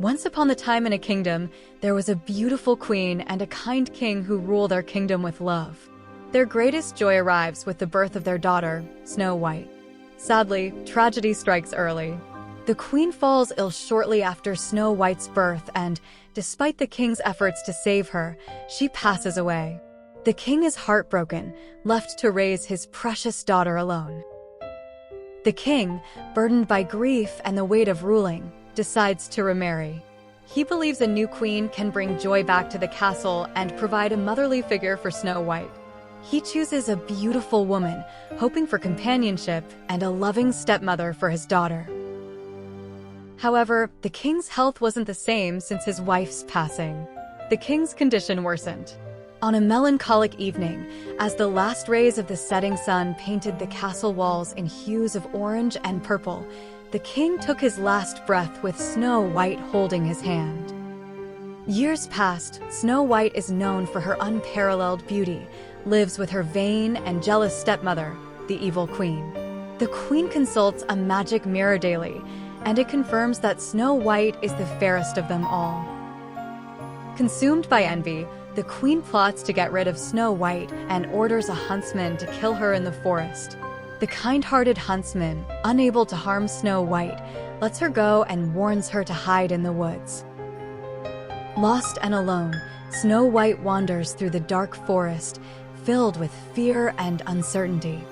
Once upon a time in a kingdom, there was a beautiful queen and a kind king who rule their kingdom with love. Their greatest joy arrives with the birth of their daughter, Snow White. Sadly, tragedy strikes early. The queen falls ill shortly after Snow White's birth and, despite the king's efforts to save her, she passes away. The king is heartbroken, left to raise his precious daughter alone. The king, burdened by grief and the weight of ruling, decides to remarry. He believes a new queen can bring joy back to the castle and provide a motherly figure for Snow White. He chooses a beautiful woman, hoping for companionship and a loving stepmother for his daughter. However, the king's health wasn't the same since his wife's passing. The king's condition worsened. On a melancholic evening, as the last rays of the setting sun painted the castle walls in hues of orange and purple, the king took his last breath with Snow White holding his hand. Years past, Snow White is known for her unparalleled beauty, lives with her vain and jealous stepmother, the evil queen. The queen consults a magic mirror daily, and it confirms that Snow White is the fairest of them all. Consumed by envy, the queen plots to get rid of Snow White and orders a huntsman to kill her in the forest. The kind-hearted huntsman, unable to harm Snow White, lets her go and warns her to hide in the woods. Lost and alone, Snow White wanders through the dark forest, filled with fear and uncertainty.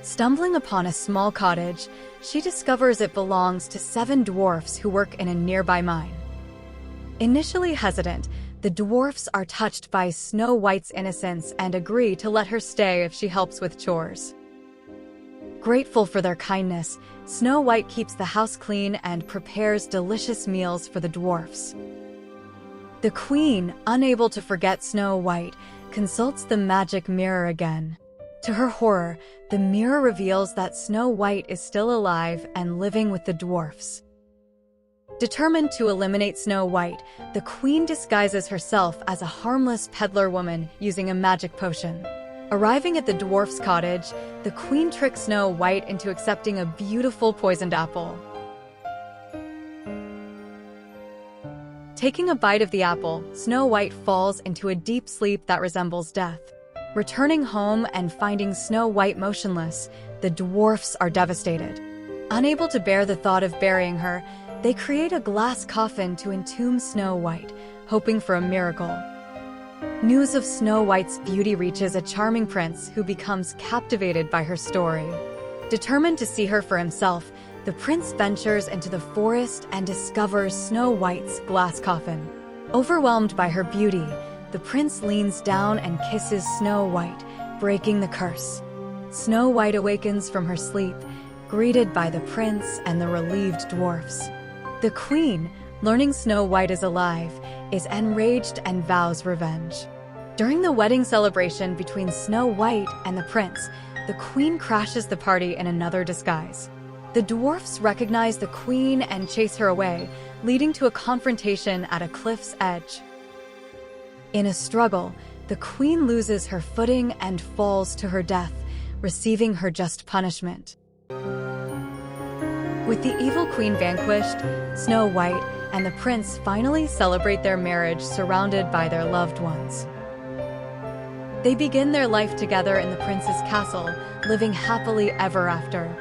Stumbling upon a small cottage, she discovers it belongs to 7 dwarfs who work in a nearby mine. Initially hesitant, the dwarfs are touched by Snow White's innocence and agree to let her stay if she helps with chores. Grateful for their kindness, Snow White keeps the house clean and prepares delicious meals for the dwarfs. The queen, unable to forget Snow White, consults the magic mirror again. To her horror, the mirror reveals that Snow White is still alive and living with the dwarfs. Determined to eliminate Snow White, the queen disguises herself as a harmless peddler woman using a magic potion. Arriving at the dwarf's cottage, the queen tricks Snow White into accepting a beautiful poisoned apple. Taking a bite of the apple, Snow White falls into a deep sleep that resembles death. Returning home and finding Snow White motionless, the dwarfs are devastated. Unable to bear the thought of burying her, they create a glass coffin to entomb Snow White, hoping for a miracle. News of Snow White's beauty reaches a charming prince who becomes captivated by her story. Determined to see her for himself, the prince ventures into the forest and discovers Snow White's glass coffin. Overwhelmed by her beauty, the prince leans down and kisses Snow White, breaking the curse. Snow White awakens from her sleep, greeted by the prince and the relieved dwarfs. The queen, learning Snow White is alive, is enraged and vows revenge. During the wedding celebration between Snow White and the prince, the queen crashes the party in another disguise. The dwarfs recognize the queen and chase her away, leading to a confrontation at a cliff's edge. In a struggle, the queen loses her footing and falls to her death, receiving her just punishment. With the evil queen vanquished, Snow White and the prince finally celebrate their marriage surrounded by their loved ones. They begin their life together in the prince's castle, living happily ever after.